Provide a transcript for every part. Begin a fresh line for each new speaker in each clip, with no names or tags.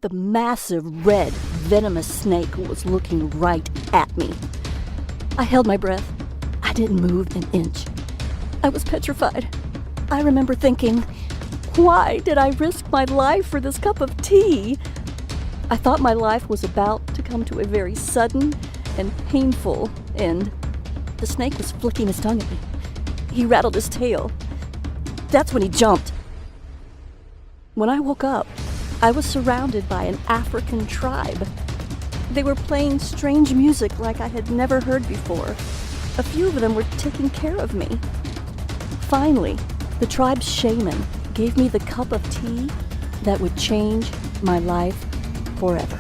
The massive, red, venomous snake was looking right at me. I held my breath. I didn't move an inch. I was petrified. I remember thinking, why did I risk my life for this cup of tea? I thought my life was about to come to a very sudden and painful end. The snake was flicking his tongue at me. He rattled his tail. That's when he jumped. When I woke up, I was surrounded by an African tribe. They were playing strange music like I had never heard before. A few of them were taking care of me. Finally, the tribe's shaman gave me the cup of tea that would change my life forever.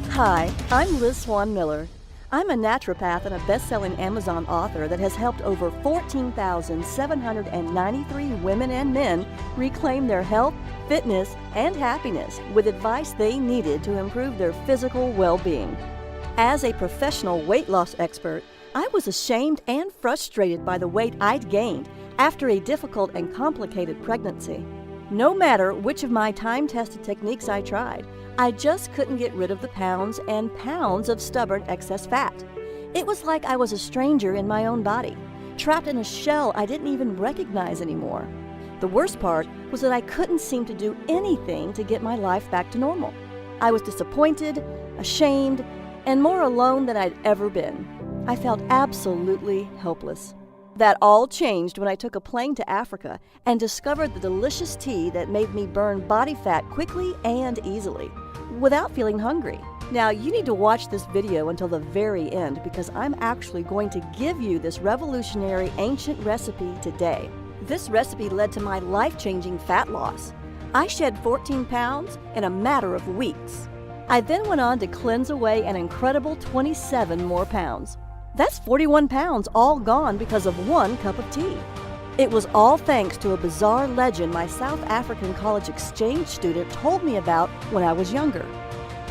Hi, I'm Liz Swan Miller. I'm a naturopath and a best-selling Amazon author that has helped over 14,793 women and men reclaim their health, fitness, and happiness with advice they needed to improve their physical well-being. As a professional weight loss expert, I was ashamed and frustrated by the weight I'd gained after a difficult and complicated pregnancy. No matter which of my time-tested techniques I tried, I just couldn't get rid of the pounds and pounds of stubborn excess fat. It was like I was a stranger in my own body, trapped in a shell I didn't even recognize anymore. The worst part was that I couldn't seem to do anything to get my life back to normal. I was disappointed, ashamed, and more alone than I'd ever been. I felt absolutely helpless. That all changed when I took a plane to Africa and discovered the delicious tea that made me burn body fat quickly and easily, without feeling hungry. Now, you need to watch this video until the very end because I'm actually going to give you this revolutionary ancient recipe today. This recipe led to my life-changing fat loss. I shed 14 pounds in a matter of weeks. I then went on to cleanse away an incredible 27 more pounds. That's 41 pounds all gone because of one cup of tea. It was all thanks to a bizarre legend my South African college exchange student told me about when I was younger.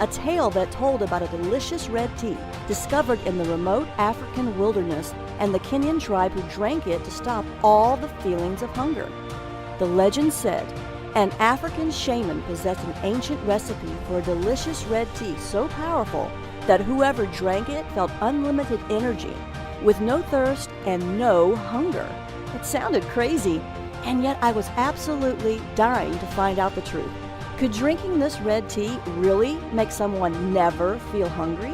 A tale that told about a delicious red tea discovered in the remote African wilderness and the Kenyan tribe who drank it to stop all the feelings of hunger. The legend said an African shaman possessed an ancient recipe for a delicious red tea so powerful that whoever drank it felt unlimited energy, with no thirst and no hunger. It sounded crazy, and yet I was absolutely dying to find out the truth. Could drinking this red tea really make someone never feel hungry?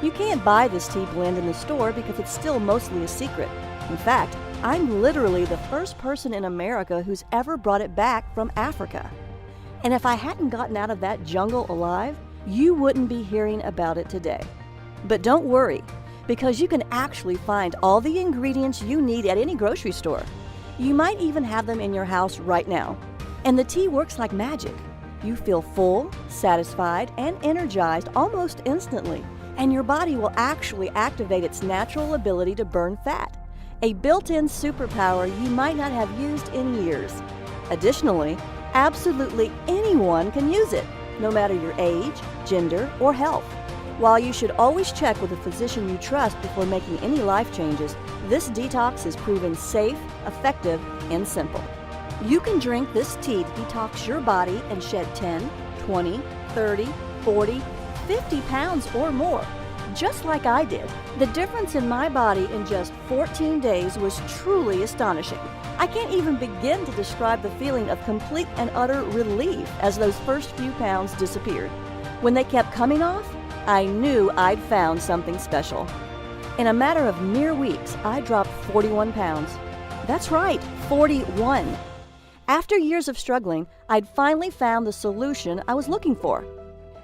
You can't buy this tea blend in the store because it's still mostly a secret. In fact, I'm literally the first person in America who's ever brought it back from Africa. And if I hadn't gotten out of that jungle alive, you wouldn't be hearing about it today. But don't worry, because you can actually find all the ingredients you need at any grocery store. You might even have them in your house right now. And the tea works like magic. You feel full, satisfied, and energized almost instantly, and your body will actually activate its natural ability to burn fat, a built-in superpower you might not have used in years. Additionally, absolutely anyone can use it, no matter your age, gender, or health. While you should always check with a physician you trust before making any life changes, this detox is proven safe, effective, and simple. You can drink this tea to detox your body and shed 10, 20, 30, 40, 50 pounds or more, just like I did. The difference in my body in just 14 days was truly astonishing. I can't even begin to describe the feeling of complete and utter relief as those first few pounds disappeared. When they kept coming off, I knew I'd found something special. In a matter of mere weeks, I dropped 41 pounds. That's right, 41. After years of struggling, I'd finally found the solution I was looking for.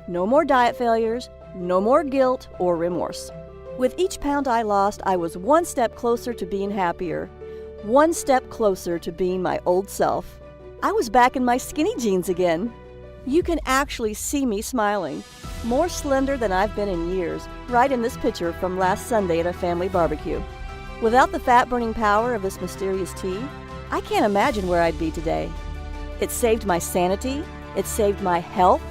No more diet failures, no more guilt or remorse. With each pound I lost, I was one step closer to being happier, one step closer to being my old self. I was back in my skinny jeans again. You can actually see me smiling, more slender than I've been in years, right in this picture from last Sunday at a family barbecue. Without the fat-burning power of this mysterious tea, I can't imagine where I'd be today. It saved my sanity, it saved my health,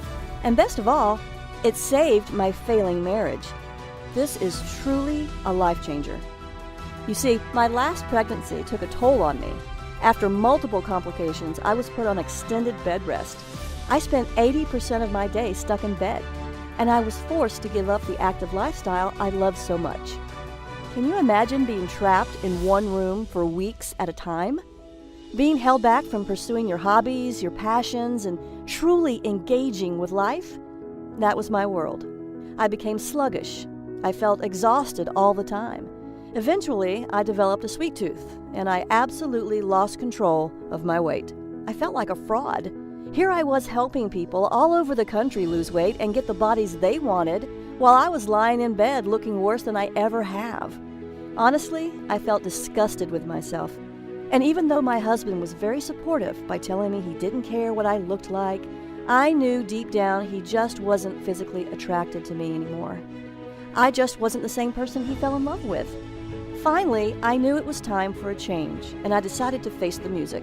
and best of all, it saved my failing marriage. This is truly a life changer. You see, my last pregnancy took a toll on me. After multiple complications, I was put on extended bed rest. I spent 80% of my day stuck in bed, and I was forced to give up the active lifestyle I loved so much. Can you imagine being trapped in one room for weeks at a time? Being held back from pursuing your hobbies, your passions, and truly engaging with life? That was my world. I became sluggish. I felt exhausted all the time. Eventually, I developed a sweet tooth, and I absolutely lost control of my weight. I felt like a fraud. Here I was helping people all over the country lose weight and get the bodies they wanted, while I was lying in bed looking worse than I ever have. Honestly, I felt disgusted with myself. And even though my husband was very supportive by telling me he didn't care what I looked like, I knew deep down he just wasn't physically attracted to me anymore. I just wasn't the same person he fell in love with. Finally, I knew it was time for a change, and I decided to face the music.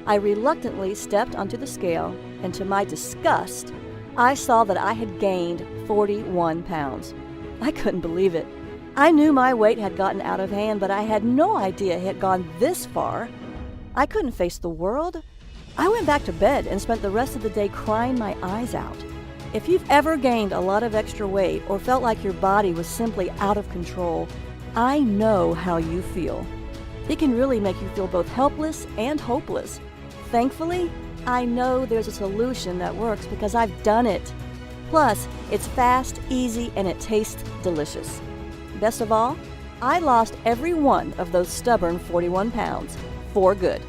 I reluctantly stepped onto the scale, and to my disgust, I saw that I had gained 41 pounds. I couldn't believe it. I knew my weight had gotten out of hand, but I had no idea it had gone this far. I couldn't face the world. I went back to bed and spent the rest of the day crying my eyes out. If you've ever gained a lot of extra weight or felt like your body was simply out of control, I know how you feel. It can really make you feel both helpless and hopeless. Thankfully, I know there's a solution that works because I've done it. Plus, it's fast, easy, and it tastes delicious. Best of all, I lost every one of those stubborn 41 pounds for good.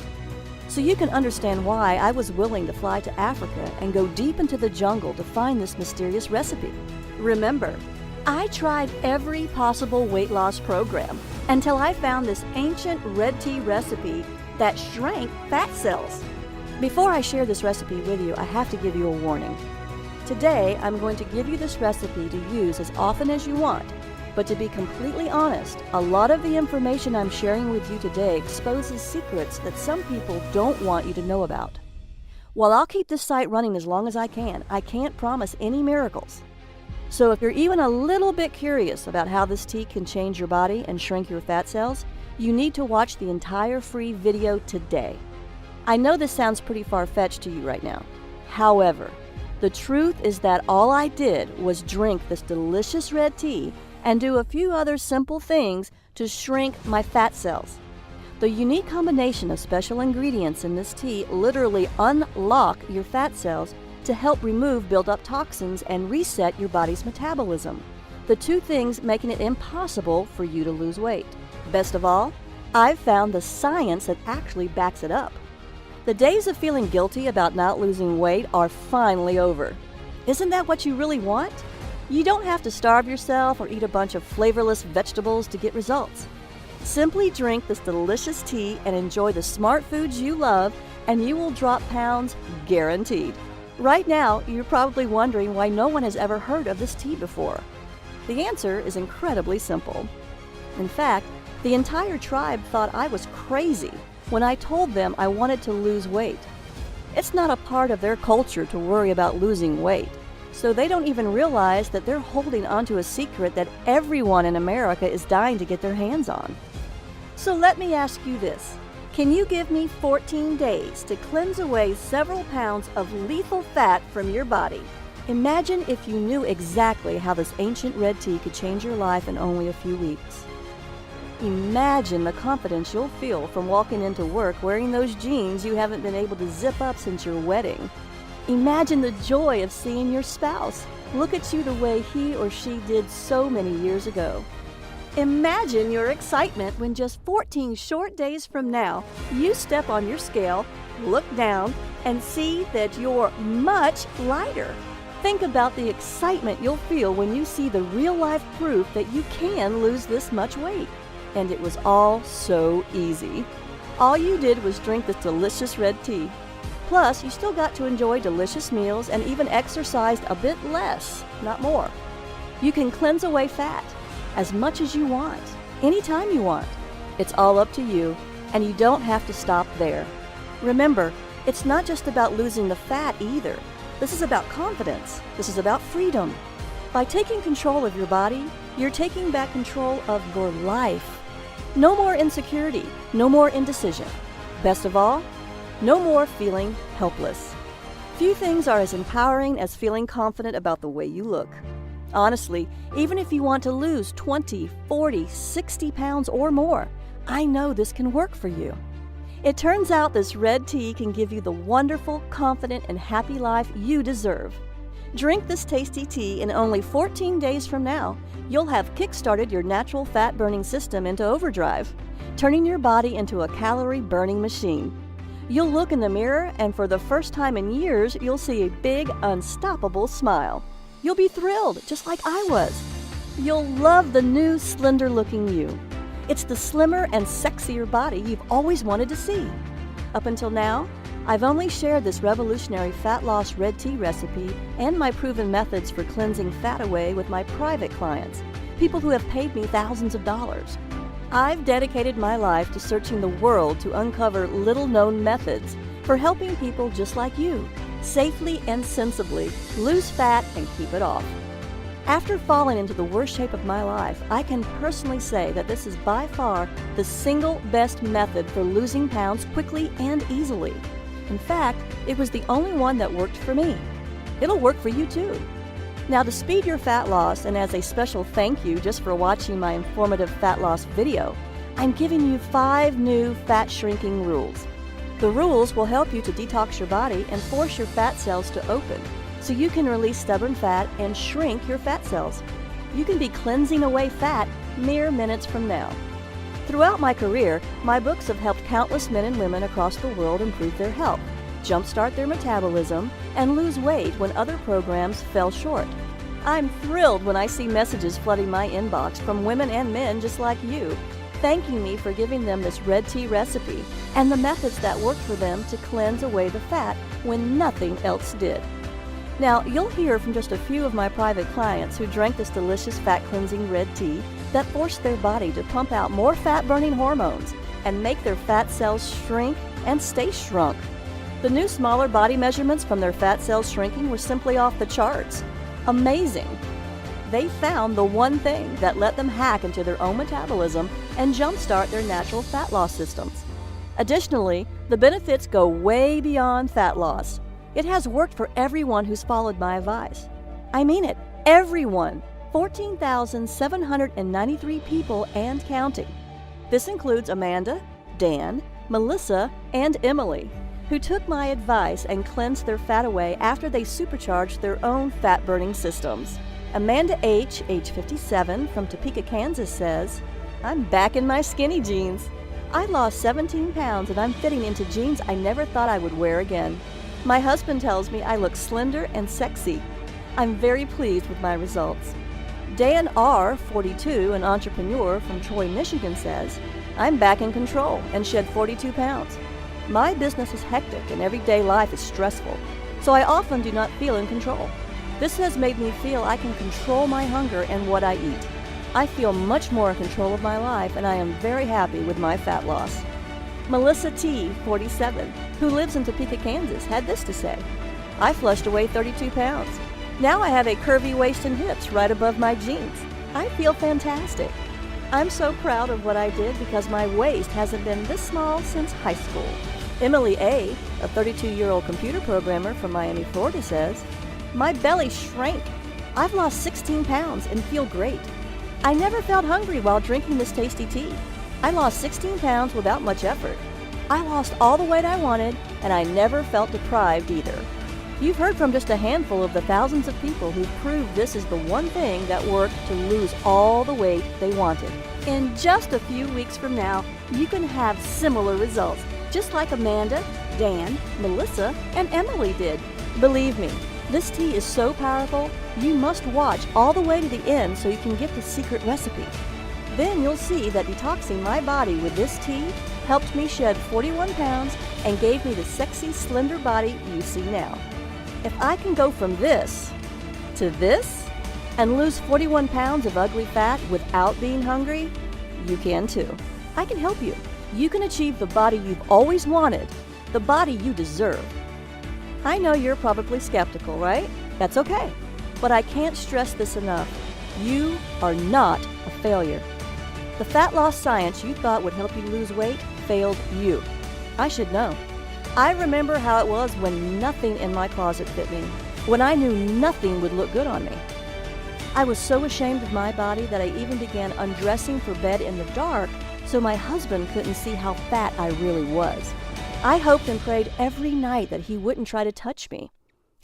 So you can understand why I was willing to fly to Africa and go deep into the jungle to find this mysterious recipe. Remember, I tried every possible weight loss program until I found this ancient red tea recipe that shrank fat cells. Before I share this recipe with you, I have to give you a warning. Today, I'm going to give you this recipe to use as often as you want. But to be completely honest, a lot of the information I'm sharing with you today exposes secrets that some people don't want you to know about. While I'll keep this site running as long as I can't promise any miracles. So if you're even a little bit curious about how this tea can change your body and shrink your fat cells, you need to watch the entire free video today. I know this sounds pretty far-fetched to you right now. However, the truth is that all I did was drink this delicious red tea and do a few other simple things to shrink my fat cells. The unique combination of special ingredients in this tea literally unlock your fat cells to help remove built-up toxins and reset your body's metabolism, the two things making it impossible for you to lose weight. Best of all, I've found the science that actually backs it up. The days of feeling guilty about not losing weight are finally over. Isn't that what you really want? You don't have to starve yourself or eat a bunch of flavorless vegetables to get results. Simply drink this delicious tea and enjoy the smart foods you love, and you will drop pounds guaranteed. Right now, you're probably wondering why no one has ever heard of this tea before. The answer is incredibly simple. In fact, the entire tribe thought I was crazy when I told them I wanted to lose weight. It's not a part of their culture to worry about losing weight. So they don't even realize that they're holding onto a secret that everyone in America is dying to get their hands on. So let me ask you this. Can you give me 14 days to cleanse away several pounds of lethal fat from your body? Imagine if you knew exactly how this ancient red tea could change your life in only a few weeks. Imagine the confidence you'll feel from walking into work wearing those jeans you haven't been able to zip up since your wedding. Imagine the joy of seeing your spouse look at you the way he or she did so many years ago. Imagine your excitement when just 14 short days from now, you step on your scale, look down, and see that you're much lighter. Think about the excitement you'll feel when you see the real-life proof that you can lose this much weight. And it was all so easy. All you did was drink this delicious red tea. Plus, you still got to enjoy delicious meals and even exercised a bit less, not more. You can cleanse away fat as much as you want, anytime you want. It's all up to you, and you don't have to stop there. Remember, it's not just about losing the fat either. This is about confidence. This is about freedom. By taking control of your body, you're taking back control of your life. No more insecurity, no more indecision. Best of all, no more feeling helpless. Few things are as empowering as feeling confident about the way you look. Honestly, even if you want to lose 20, 40, 60 pounds or more, I know this can work for you. It turns out this red tea can give you the wonderful, confident, and happy life you deserve. Drink this tasty tea and only 14 days from now, you'll have kick-started your natural fat-burning system into overdrive, turning your body into a calorie-burning machine. You'll look in the mirror, and for the first time in years, you'll see a big, unstoppable smile. You'll be thrilled, just like I was. You'll love the new, slender-looking you. It's the slimmer and sexier body you've always wanted to see. Up until now, I've only shared this revolutionary fat loss red tea recipe and my proven methods for cleansing fat away with my private clients, people who have paid me thousands of dollars. I've dedicated my life to searching the world to uncover little-known methods for helping people just like you safely and sensibly lose fat and keep it off. After falling into the worst shape of my life, I can personally say that this is by far the single best method for losing pounds quickly and easily. In fact, it was the only one that worked for me. It'll work for you too. Now, to speed your fat loss, and as a special thank you just for watching my informative fat loss video, I'm giving you 5 new fat shrinking rules. The rules will help you to detox your body and force your fat cells to open, so you can release stubborn fat and shrink your fat cells. You can be cleansing away fat mere minutes from now. Throughout my career, my books have helped countless men and women across the world improve their health, jumpstart their metabolism, and lose weight when other programs fell short. I'm thrilled when I see messages flooding my inbox from women and men just like you, thanking me for giving them this red tea recipe and the methods that worked for them to cleanse away the fat when nothing else did. Now, you'll hear from just a few of my private clients who drank this delicious fat-cleansing red tea that forced their body to pump out more fat-burning hormones and make their fat cells shrink and stay shrunk. The new smaller body measurements from their fat cells shrinking were simply off the charts. Amazing! They found the one thing that let them hack into their own metabolism and jumpstart their natural fat loss systems. Additionally, the benefits go way beyond fat loss. It has worked for everyone who's followed my advice. I mean it, everyone! 14,793 people and counting. This includes Amanda, Dan, Melissa, and Emily, who took my advice and cleansed their fat away after they supercharged their own fat-burning systems. Amanda H., age 57, from Topeka, Kansas, says, "I'm back in my skinny jeans. I lost 17 pounds and I'm fitting into jeans I never thought I would wear again. My husband tells me I look slender and sexy. I'm very pleased with my results." Dan R., 42, an entrepreneur from Troy, Michigan, says, "I'm back in control and shed 42 pounds. My business is hectic and everyday life is stressful, so I often do not feel in control. This has made me feel I can control my hunger and what I eat. I feel much more in control of my life and I am very happy with my fat loss." Melissa T., 47, who lives in Topeka, Kansas, had this to say, "I flushed away 32 pounds. Now I have a curvy waist and hips right above my jeans. I feel fantastic. I'm so proud of what I did because my waist hasn't been this small since high school." Emily A., a 32-year-old computer programmer from Miami, Florida, says, "My belly shrank. I've lost 16 pounds and feel great. I never felt hungry while drinking this tasty tea. I lost 16 pounds without much effort. I lost all the weight I wanted, and I never felt deprived either." You've heard from just a handful of the thousands of people who've proved this is the one thing that worked to lose all the weight they wanted. In just a few weeks from now, you can have similar results, just like Amanda, Dan, Melissa, and Emily did. Believe me, this tea is so powerful, you must watch all the way to the end so you can get the secret recipe. Then you'll see that detoxing my body with this tea helped me shed 41 pounds and gave me the sexy, slender body you see now. If I can go from this to this and lose 41 pounds of ugly fat without being hungry, you can too. I can help you. You can achieve the body you've always wanted, the body you deserve. I know you're probably skeptical, right? That's okay. But I can't stress this enough. You are not a failure. The fat loss science you thought would help you lose weight failed you. I should know. I remember how it was when nothing in my closet fit me, when I knew nothing would look good on me. I was so ashamed of my body that I even began undressing for bed in the dark so my husband couldn't see how fat I really was. I hoped and prayed every night that he wouldn't try to touch me.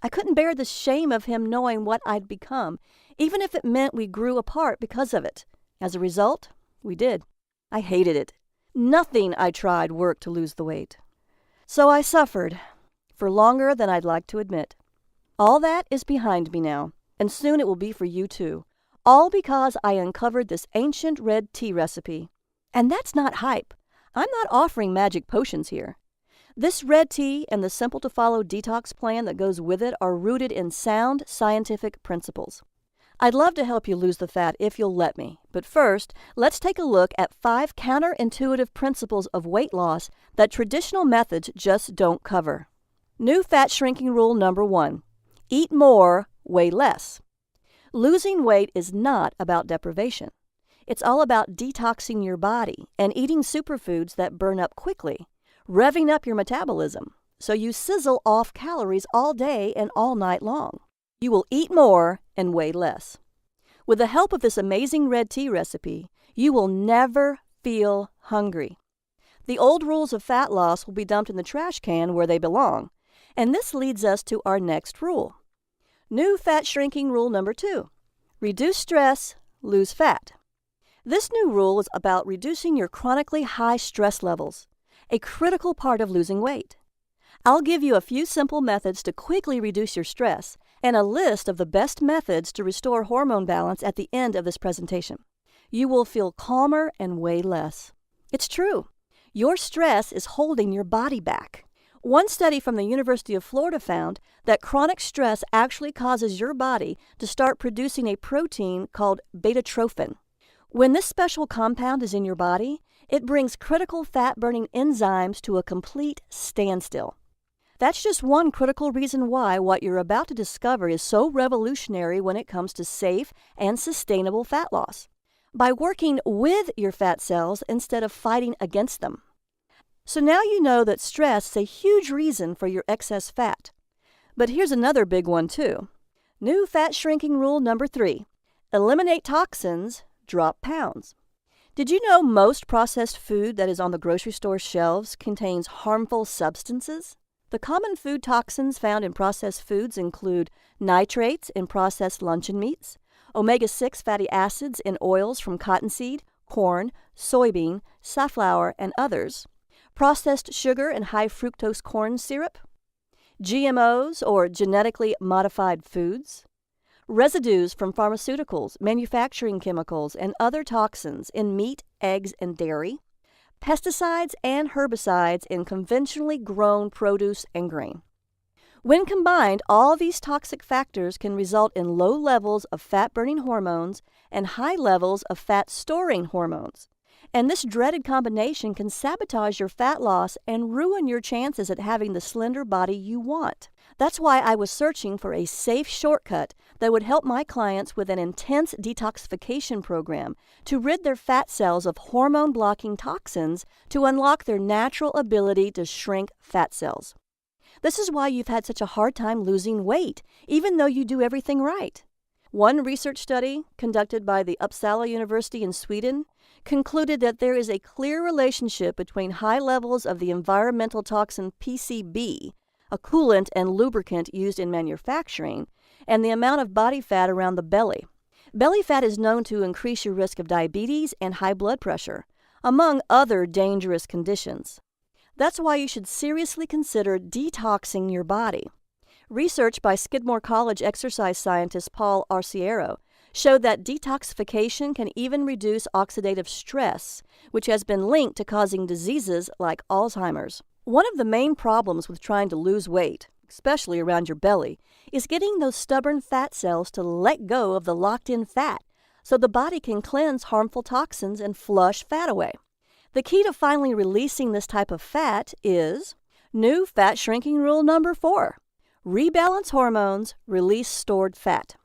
I couldn't bear the shame of him knowing what I'd become, even if it meant we grew apart because of it. As a result, we did. I hated it. Nothing I tried worked to lose the weight. So I suffered, for longer than I'd like to admit. All that is behind me now, and soon it will be for you too. All because I uncovered this ancient red tea recipe. And that's not hype. I'm not offering magic potions here. This red tea and the simple-to-follow detox plan that goes with it are rooted in sound scientific principles. I'd love to help you lose the fat if you'll let me, but first, let's take a look at 5 counterintuitive principles of weight loss that traditional methods just don't cover. New fat shrinking rule number 1. Eat more, weigh less. Losing weight is not about deprivation. It's all about detoxing your body and eating superfoods that burn up quickly, revving up your metabolism so you sizzle off calories all day and all night long. You will eat more and weigh less. With the help of this amazing red tea recipe, you will never feel hungry. The old rules of fat loss will be dumped in the trash can where they belong. And this leads us to our next rule. New fat shrinking rule number 2. Reduce stress, lose fat. This new rule is about reducing your chronically high stress levels, a critical part of losing weight. I'll give you a few simple methods to quickly reduce your stress and a list of the best methods to restore hormone balance at the end of this presentation. You will feel calmer and weigh less. It's true. Your stress is holding your body back. One study from the University of Florida found that chronic stress actually causes your body to start producing a protein called beta-trophin. When this special compound is in your body, it brings critical fat-burning enzymes to a complete standstill. That's just one critical reason why what you're about to discover is so revolutionary when it comes to safe and sustainable fat loss. By working with your fat cells instead of fighting against them. So now you know that stress is a huge reason for your excess fat. But here's another big one too. New fat shrinking rule number 3. Eliminate toxins, drop pounds. Did you know most processed food that is on the grocery store shelves contains harmful substances? The common food toxins found in processed foods include nitrates in processed luncheon meats, omega-6 fatty acids in oils from cottonseed, corn, soybean, safflower, and others, processed sugar and high fructose corn syrup, GMOs or genetically modified foods, residues from pharmaceuticals, manufacturing chemicals, and other toxins in meat, eggs, and dairy, pesticides and herbicides in conventionally grown produce and grain. When combined, all these toxic factors can result in low levels of fat-burning hormones and high levels of fat-storing hormones. And this dreaded combination can sabotage your fat loss and ruin your chances at having the slender body you want. That's why I was searching for a safe shortcut that would help my clients with an intense detoxification program to rid their fat cells of hormone-blocking toxins to unlock their natural ability to shrink fat cells. This is why you've had such a hard time losing weight, even though you do everything right. One research study conducted by the Uppsala University in Sweden concluded that there is a clear relationship between high levels of the environmental toxin PCB, a coolant and lubricant used in manufacturing, and the amount of body fat around the belly. Belly fat is known to increase your risk of diabetes and high blood pressure, among other dangerous conditions. That's why you should seriously consider detoxing your body. Research by Skidmore College exercise scientist Paul Arciero showed that detoxification can even reduce oxidative stress, which has been linked to causing diseases like Alzheimer's. One of the main problems with trying to lose weight, especially around your belly, is getting those stubborn fat cells to let go of the locked-in fat so the body can cleanse harmful toxins and flush fat away. The key to finally releasing this type of fat is new fat shrinking rule number 4. Rebalance hormones, release stored fat.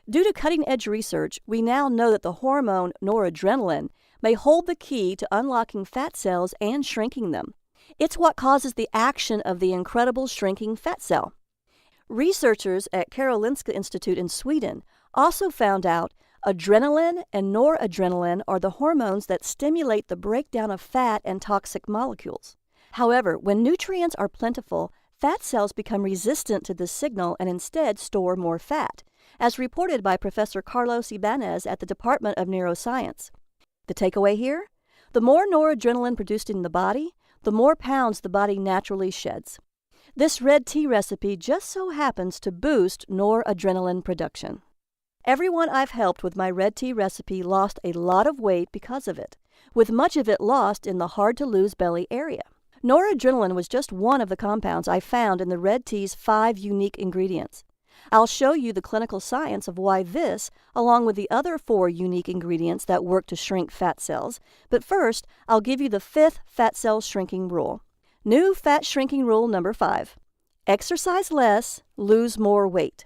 Due to cutting-edge research, we now know that the hormone noradrenaline may hold the key to unlocking fat cells and shrinking them. It's what causes the action of the incredible shrinking fat cell. Researchers at Karolinska Institute in Sweden also found out adrenaline and noradrenaline are the hormones that stimulate the breakdown of fat and toxic molecules. However, when nutrients are plentiful, fat cells become resistant to this signal and instead store more fat, as reported by Professor Carlos Ibanez at the Department of Neuroscience. The takeaway here? The more noradrenaline produced in the body, the more pounds the body naturally sheds. This red tea recipe just so happens to boost noradrenaline production. Everyone I've helped with my red tea recipe lost a lot of weight because of it, with much of it lost in the hard-to-lose belly area. Noradrenaline was just one of the compounds I found in the red tea's 5 unique ingredients. I'll show you the clinical science of why this, along with the other 4 unique ingredients that work to shrink fat cells, but first, I'll give you the 5th fat cell shrinking rule. New fat shrinking rule number 5. Exercise less, lose more weight.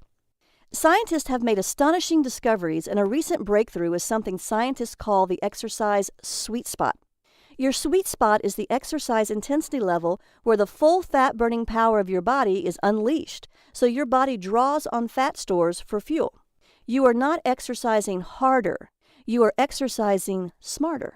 Scientists have made astonishing discoveries, and a recent breakthrough is something scientists call the exercise sweet spot. Your sweet spot is the exercise intensity level where the full fat-burning power of your body is unleashed, so your body draws on fat stores for fuel. You are not exercising harder. You are exercising smarter.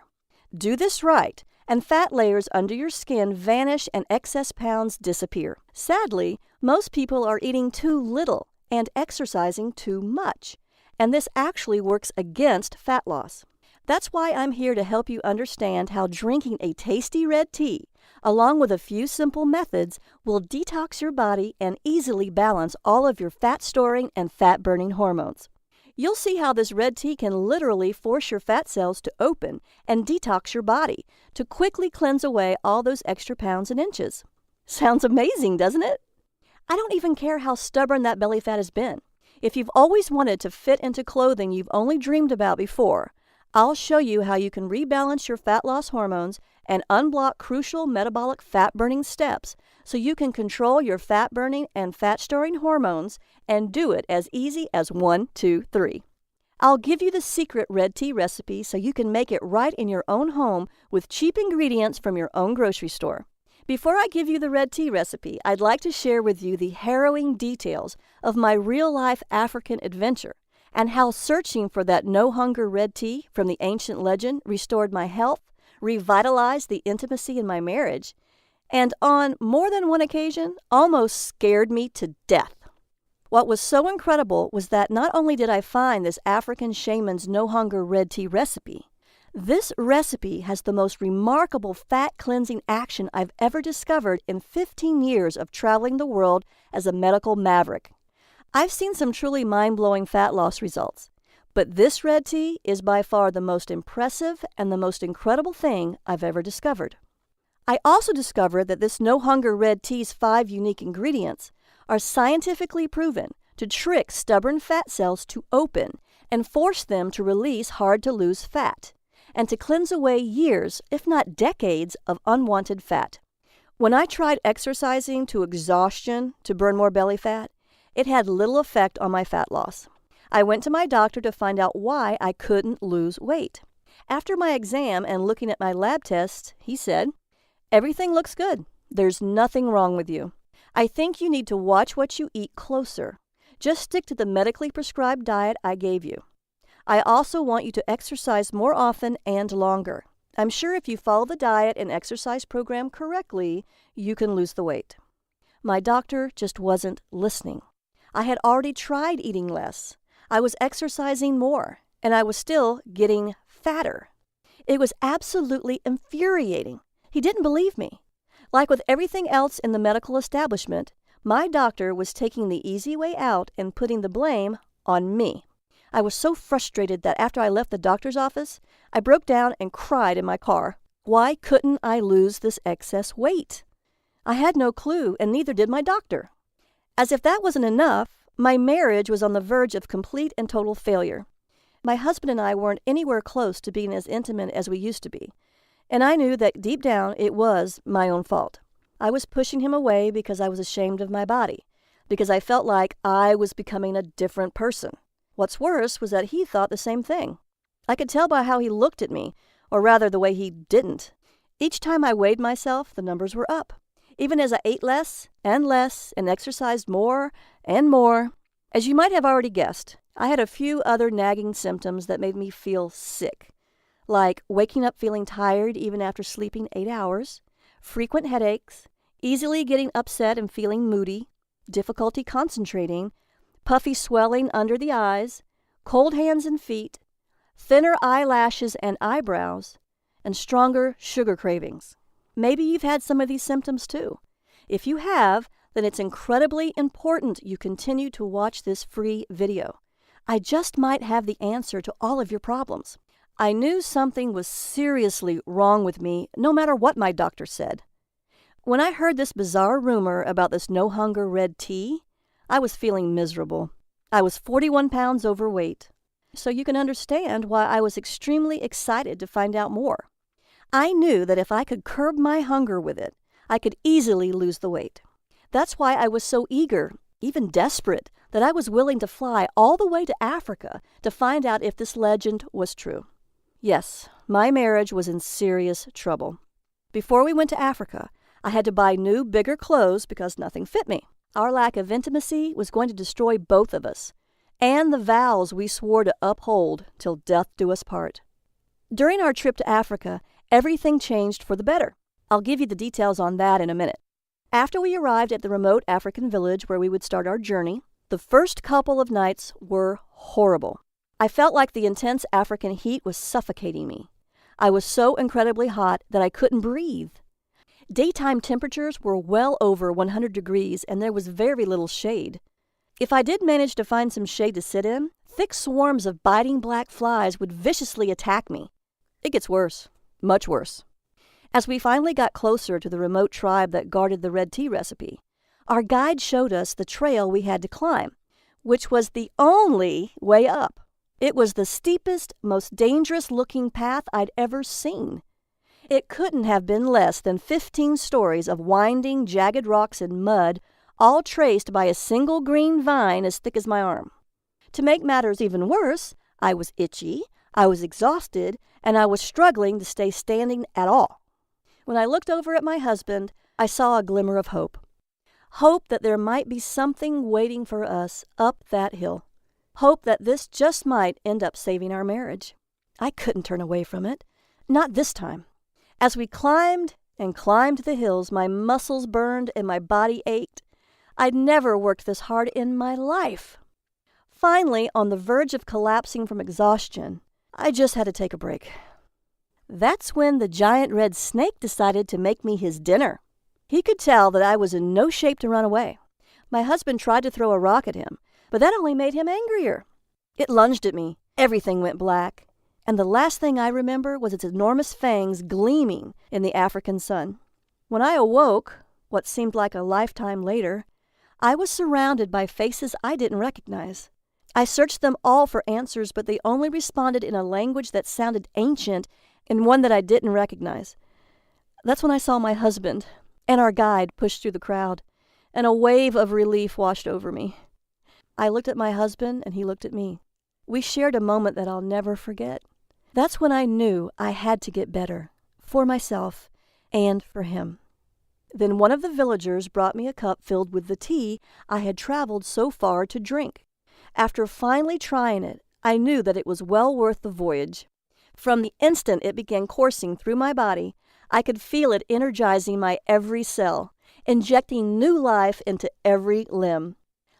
Do this right, and fat layers under your skin vanish and excess pounds disappear. Sadly, most people are eating too little and exercising too much, and this actually works against fat loss. That's why I'm here to help you understand how drinking a tasty red tea, along with a few simple methods, will detox your body and easily balance all of your fat-storing and fat-burning hormones. You'll see how this red tea can literally force your fat cells to open and detox your body to quickly cleanse away all those extra pounds and inches. Sounds amazing, doesn't it? I don't even care how stubborn that belly fat has been. If you've always wanted to fit into clothing you've only dreamed about before, I'll show you how you can rebalance your fat loss hormones and unblock crucial metabolic fat-burning steps so you can control your fat-burning and fat-storing hormones and do it as easy as 1, 2, 3. I'll give you the secret red tea recipe so you can make it right in your own home with cheap ingredients from your own grocery store. Before I give you the red tea recipe, I'd like to share with you the harrowing details of my real-life African adventure and how searching for that no-hunger red tea from the ancient legend restored my health, revitalized the intimacy in my marriage, and on more than one occasion, almost scared me to death. What was so incredible was that not only did I find this African shaman's no-hunger red tea recipe, this recipe has the most remarkable fat-cleansing action I've ever discovered in 15 years of traveling the world as a medical maverick. I've seen some truly mind-blowing fat loss results, but this red tea is by far the most impressive and the most incredible thing I've ever discovered. I also discovered that this no-hunger red tea's 5 unique ingredients are scientifically proven to trick stubborn fat cells to open and force them to release hard-to-lose fat, and to cleanse away years, if not decades, of unwanted fat. When I tried exercising to exhaustion to burn more belly fat, it had little effect on my fat loss. I went to my doctor to find out why I couldn't lose weight. After my exam and looking at my lab tests, he said, "Everything looks good. There's nothing wrong with you. I think you need to watch what you eat closer. Just stick to the medically prescribed diet I gave you. I also want you to exercise more often and longer. I'm sure if you follow the diet and exercise program correctly, you can lose the weight." My doctor just wasn't listening. I had already tried eating less. I was exercising more, and I was still getting fatter. It was absolutely infuriating. He didn't believe me. Like with everything else in the medical establishment, my doctor was taking the easy way out and putting the blame on me. I was so frustrated that after I left the doctor's office, I broke down and cried in my car. Why couldn't I lose this excess weight? I had no clue, and neither did my doctor. As if that wasn't enough, my marriage was on the verge of complete and total failure. My husband and I weren't anywhere close to being as intimate as we used to be, and I knew that deep down it was my own fault. I was pushing him away because I was ashamed of my body, because I felt like I was becoming a different person. What's worse was that he thought the same thing. I could tell by how he looked at me, or rather the way he didn't. Each time I weighed myself, the numbers were up, even as I ate less and exercised more and more. As you might have already guessed, I had a few other nagging symptoms that made me feel sick, like waking up feeling tired even after sleeping 8 hours, frequent headaches, easily getting upset and feeling moody, difficulty concentrating, puffy swelling under the eyes, cold hands and feet, thinner eyelashes and eyebrows, and stronger sugar cravings. Maybe you've had some of these symptoms too. If you have, then it's incredibly important you continue to watch this free video. I just might have the answer to all of your problems. I knew something was seriously wrong with me, no matter what my doctor said. When I heard this bizarre rumor about this no-hunger red tea, I was feeling miserable. I was 41 pounds overweight, so you can understand why I was extremely excited to find out more. I knew that if I could curb my hunger with it, I could easily lose the weight. That's why I was so eager, even desperate, that I was willing to fly all the way to Africa to find out if this legend was true. Yes, my marriage was in serious trouble. Before we went to Africa, I had to buy new, bigger clothes because nothing fit me. Our lack of intimacy was going to destroy both of us, and the vows we swore to uphold till death do us part. During our trip to Africa, everything changed for the better. I'll give you the details on that in a minute. After we arrived at the remote African village where we would start our journey, the first couple of nights were horrible. I felt like the intense African heat was suffocating me. I was so incredibly hot that I couldn't breathe. Daytime temperatures were well over 100 degrees and there was very little shade. If I did manage to find some shade to sit in, thick swarms of biting black flies would viciously attack me. It gets worse, much worse. As we finally got closer to the remote tribe that guarded the red tea recipe, our guide showed us the trail we had to climb, which was the only way up. It was the steepest, most dangerous-looking path I'd ever seen. It couldn't have been less than 15 stories of winding, jagged rocks and mud, all traced by a single green vine as thick as my arm. To make matters even worse, I was itchy, I was exhausted, and I was struggling to stay standing at all. When I looked over at my husband, I saw a glimmer of hope. Hope that there might be something waiting for us up that hill. Hope that this just might end up saving our marriage. I couldn't turn away from it. Not this time. As we climbed and climbed the hills, my muscles burned and my body ached. I'd never worked this hard in my life. Finally, on the verge of collapsing from exhaustion, I just had to take a break. That's when the giant red snake decided to make me his dinner. He could tell that I was in no shape to run away. My husband tried to throw a rock at him, but that only made him angrier. It lunged at me. Everything went black. And the last thing I remember was its enormous fangs gleaming in the African sun. When I awoke, what seemed like a lifetime later, I was surrounded by faces I didn't recognize. I searched them all for answers, but they only responded in a language that sounded ancient and one that I didn't recognize. That's when I saw my husband and our guide push through the crowd, and a wave of relief washed over me. I looked at my husband, and he looked at me. We shared a moment that I'll never forget. That's when I knew I had to get better, for myself and for him. Then one of the villagers brought me a cup filled with the tea I had traveled so far to drink. After finally trying it, I knew that it was well worth the voyage. From the instant it began coursing through my body, I could feel it energizing my every cell, injecting new life into every limb.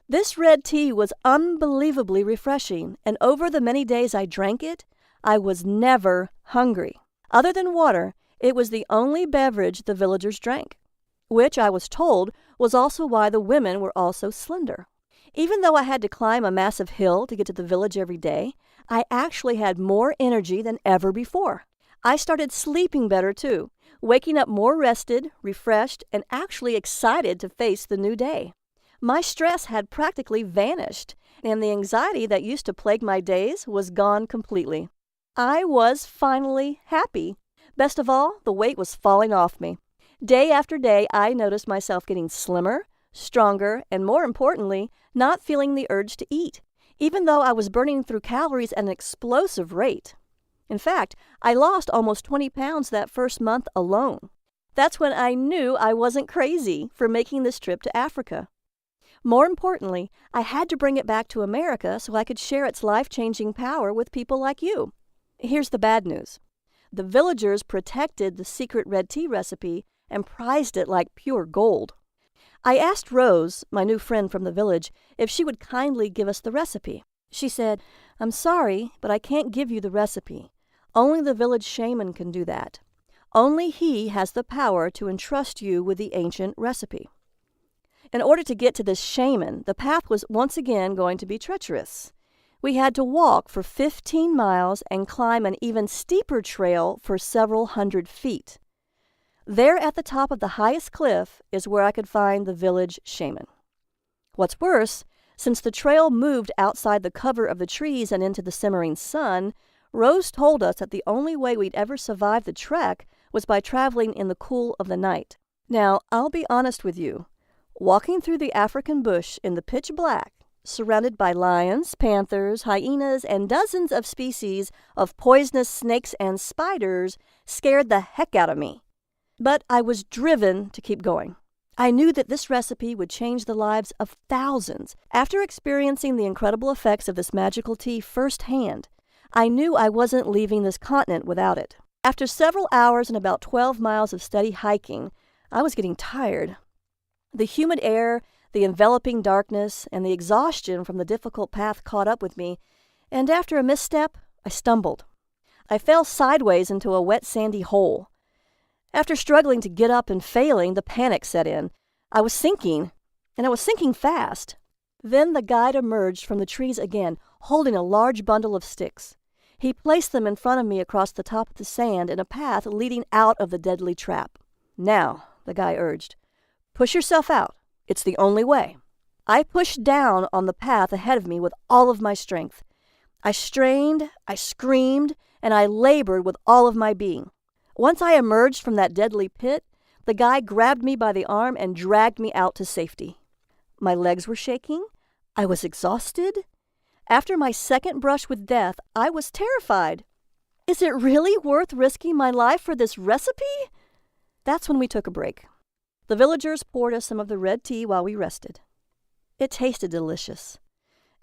This red tea was unbelievably refreshing, and over the many days I drank it, I was never hungry. Other than water, it was the only beverage the villagers drank, which I was told was also why the women were all so slender. Even though I had to climb a massive hill to get to the village every day, I actually had more energy than ever before. I started sleeping better too, waking up more rested, refreshed, and actually excited to face the new day. My stress had practically vanished, and the anxiety that used to plague my days was gone completely. I was finally happy. Best of all, the weight was falling off me. Day after day, I noticed myself getting slimmer, stronger, and more importantly, not feeling the urge to eat, even though I was burning through calories at an explosive rate. In fact, I lost almost 20 pounds that first month alone. That's when I knew I wasn't crazy for making this trip to Africa. More importantly, I had to bring it back to America so I could share its life-changing power with people like you. Here's the bad news. The villagers protected the secret red tea recipe and prized it like pure gold. I asked Rose, my new friend from the village, if she would kindly give us the recipe. She said, "I'm sorry, but I can't give you the recipe. Only the village shaman can do that. Only he has the power to entrust you with the ancient recipe." In order to get to this shaman, the path was once again going to be treacherous. We had to walk for 15 miles and climb an even steeper trail for several hundred feet. There at the top of the highest cliff is where I could find the village shaman. What's worse, since the trail moved outside the cover of the trees and into the simmering sun, Rose told us that the only way we'd ever survive the trek was by traveling in the cool of the night. Now, I'll be honest with you. Walking through the African bush in the pitch black, surrounded by lions, panthers, hyenas, and dozens of species of poisonous snakes and spiders scared the heck out of me. But I was driven to keep going. I knew that this recipe would change the lives of thousands. After experiencing the incredible effects of this magical tea firsthand, I knew I wasn't leaving this continent without it. After several hours and about 12 miles of steady hiking, I was getting tired. The humid air, the enveloping darkness, and the exhaustion from the difficult path caught up with me, and after a misstep, I stumbled. I fell sideways into a wet sandy hole. After struggling to get up and failing, the panic set in. I was sinking, and I was sinking fast. Then the guide emerged from the trees again, holding a large bundle of sticks. He placed them in front of me across the top of the sand in a path leading out of the deadly trap. "Now," the guy urged, "push yourself out. It's the only way." I pushed down on the path ahead of me with all of my strength. I strained, I screamed, and I labored with all of my being. Once I emerged from that deadly pit, the guy grabbed me by the arm and dragged me out to safety. My legs were shaking. I was exhausted. After my second brush with death, I was terrified. Is it really worth risking my life for this recipe? That's when we took a break. The villagers poured us some of the red tea while we rested. It tasted delicious.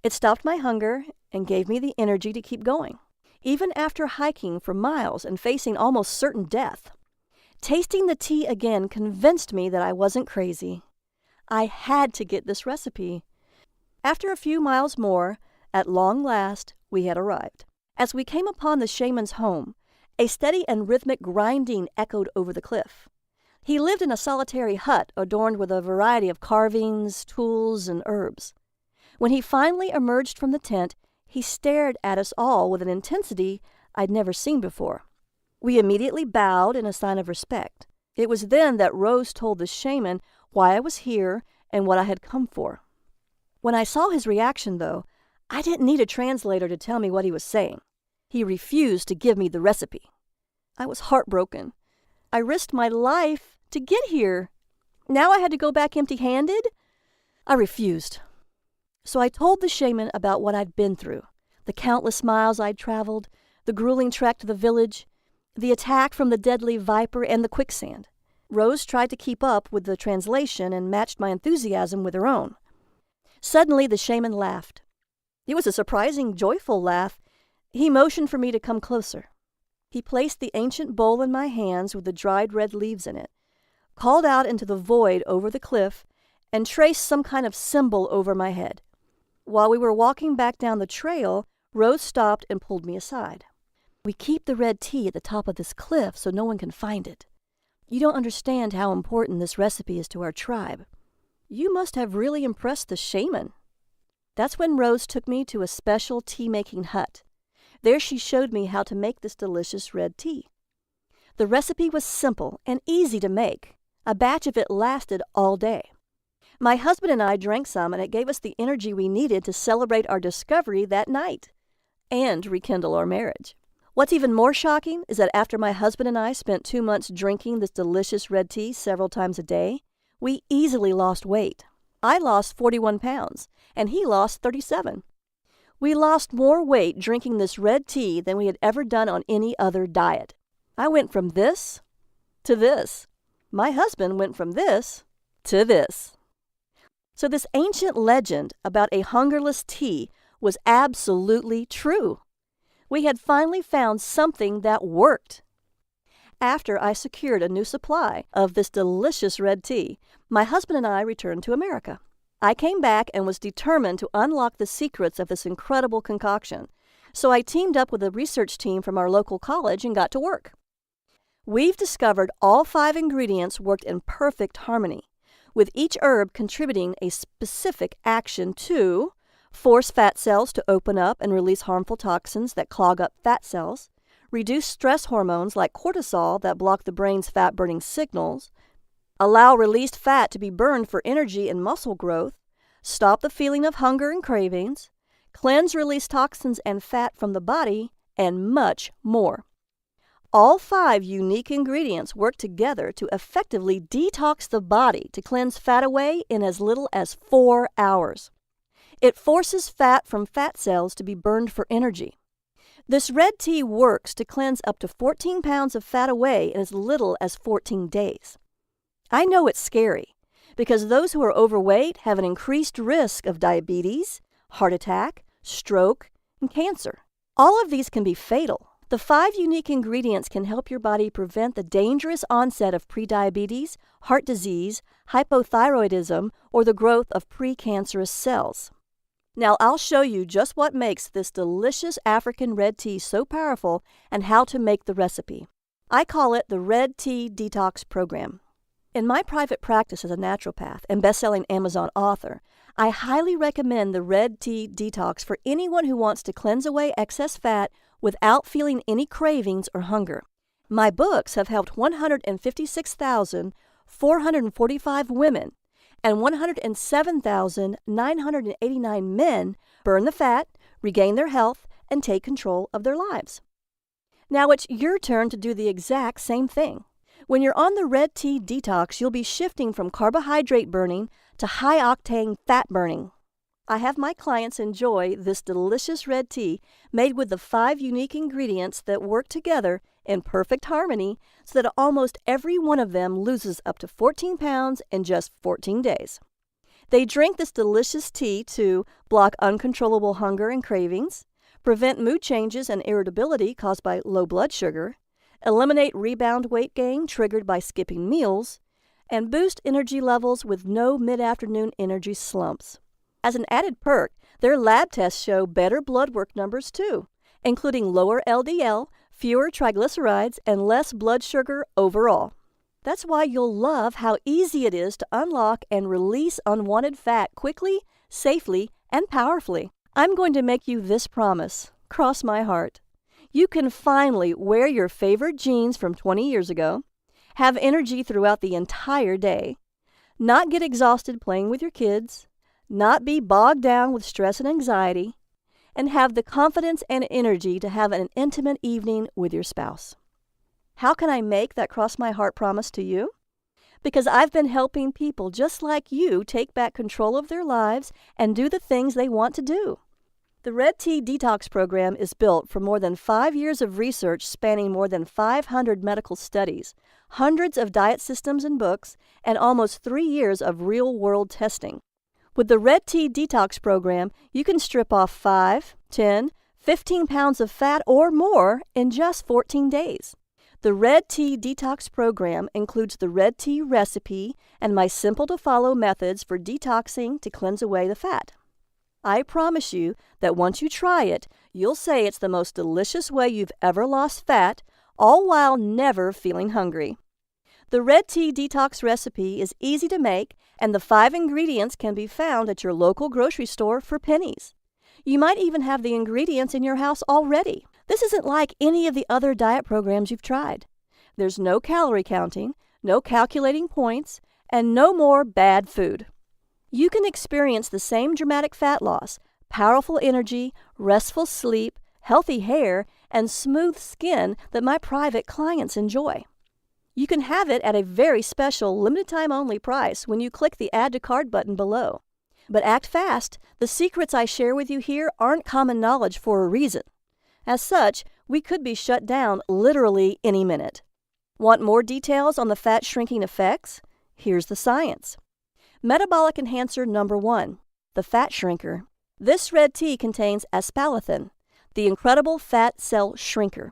It stopped my hunger and gave me the energy to keep going, even after hiking for miles and facing almost certain death. Tasting the tea again convinced me that I wasn't crazy. I had to get this recipe. After a few miles more, at long last, we had arrived. As we came upon the shaman's home, a steady and rhythmic grinding echoed over the cliff. He lived in a solitary hut adorned with a variety of carvings, tools, and herbs. When he finally emerged from the tent, he stared at us all with an intensity I'd never seen before. We immediately bowed in a sign of respect. It was then that Rose told the shaman why I was here and what I had come for. When I saw his reaction, though, I didn't need a translator to tell me what he was saying. He refused to give me the recipe. I was heartbroken. I risked my life to get here. Now I had to go back empty-handed? I refused. So I told the shaman about what I'd been through, the countless miles I'd traveled, the grueling trek to the village, the attack from the deadly viper, and the quicksand. Rose tried to keep up with the translation and matched my enthusiasm with her own. Suddenly the shaman laughed. It was a surprising, joyful laugh. He motioned for me to come closer. He placed the ancient bowl in my hands with the dried red leaves in it, called out into the void over the cliff, and traced some kind of symbol over my head. While we were walking back down the trail, Rose stopped and pulled me aside. "We keep the red tea at the top of this cliff so no one can find it. You don't understand how important this recipe is to our tribe. You must have really impressed the shaman." That's when Rose took me to a special tea-making hut. There she showed me how to make this delicious red tea. The recipe was simple and easy to make. A batch of it lasted all day. My husband and I drank some, and it gave us the energy we needed to celebrate our discovery that night and rekindle our marriage. What's even more shocking is that after my husband and I spent 2 months drinking this delicious red tea several times a day, we easily lost weight. I lost 41 pounds, and he lost 37. We lost more weight drinking this red tea than we had ever done on any other diet. I went from this to this. My husband went from this to this. So this ancient legend about a hungerless tea was absolutely true. We had finally found something that worked. After I secured a new supply of this delicious red tea, my husband and I returned to America. I came back and was determined to unlock the secrets of this incredible concoction, so I teamed up with a research team from our local college and got to work. We've discovered all 5 ingredients worked in perfect harmony, with each herb contributing a specific action to force fat cells to open up and release harmful toxins that clog up fat cells, reduce stress hormones like cortisol that block the brain's fat-burning signals, allow released fat to be burned for energy and muscle growth, stop the feeling of hunger and cravings, cleanse release toxins and fat from the body, and much more. All 5 unique ingredients work together to effectively detox the body to cleanse fat away in as little as 4 hours. It forces fat from fat cells to be burned for energy. This red tea works to cleanse up to 14 pounds of fat away in as little as 14 days. I know it's scary because those who are overweight have an increased risk of diabetes, heart attack, stroke, and cancer. All of these can be fatal. The 5 unique ingredients can help your body prevent the dangerous onset of prediabetes, heart disease, hypothyroidism, or the growth of precancerous cells. Now I'll show you just what makes this delicious African red tea so powerful and how to make the recipe. I call it the Red Tea Detox Program. In my private practice as a naturopath and best-selling Amazon author, I highly recommend the Red Tea Detox for anyone who wants to cleanse away excess fat without feeling any cravings or hunger. My books have helped 156,445 women and 107,989 men burn the fat, regain their health, and take control of their lives. Now it's your turn to do the exact same thing. When you're on the Red Tea Detox, you'll be shifting from carbohydrate burning to high-octane fat burning. I have my clients enjoy this delicious red tea made with the 5 unique ingredients that work together in perfect harmony so that almost every one of them loses up to 14 pounds in just 14 days. They drink this delicious tea to block uncontrollable hunger and cravings, prevent mood changes and irritability caused by low blood sugar, eliminate rebound weight gain triggered by skipping meals, and boost energy levels with no mid-afternoon energy slumps. As an added perk, their lab tests show better blood work numbers too, including lower LDL, fewer triglycerides, and less blood sugar overall. That's why you'll love how easy it is to unlock and release unwanted fat quickly, safely, and powerfully. I'm going to make you this promise. Cross my heart. You can finally wear your favorite jeans from 20 years ago, have energy throughout the entire day, not get exhausted playing with your kids, not be bogged down with stress and anxiety, and have the confidence and energy to have an intimate evening with your spouse. How can I make that cross my heart promise to you? Because I've been helping people just like you take back control of their lives and do the things they want to do. The Red Tea Detox Program is built from more than 5 years of research spanning more than 500 medical studies, hundreds of diet systems and books, and almost 3 years of real-world testing. With the Red Tea Detox Program, you can strip off 5, 10, 15 pounds of fat or more in just 14 days. The Red Tea Detox Program includes the red tea recipe and my simple-to-follow methods for detoxing to cleanse away the fat. I promise you that once you try it, you'll say it's the most delicious way you've ever lost fat, all while never feeling hungry. The Red Tea Detox recipe is easy to make, and the 5 ingredients can be found at your local grocery store for pennies. You might even have the ingredients in your house already. This isn't like any of the other diet programs you've tried. There's no calorie counting, no calculating points, and no more bad food. You can experience the same dramatic fat loss, powerful energy, restful sleep, healthy hair, and smooth skin that my private clients enjoy. You can have it at a very special limited-time-only price when you click the Add to Cart button below. But act fast. The secrets I share with you here aren't common knowledge for a reason. As such, we could be shut down literally any minute. Want more details on the fat shrinking effects? Here's the science. Metabolic enhancer number 1, the fat shrinker. This red tea contains aspartame, the incredible fat cell shrinker.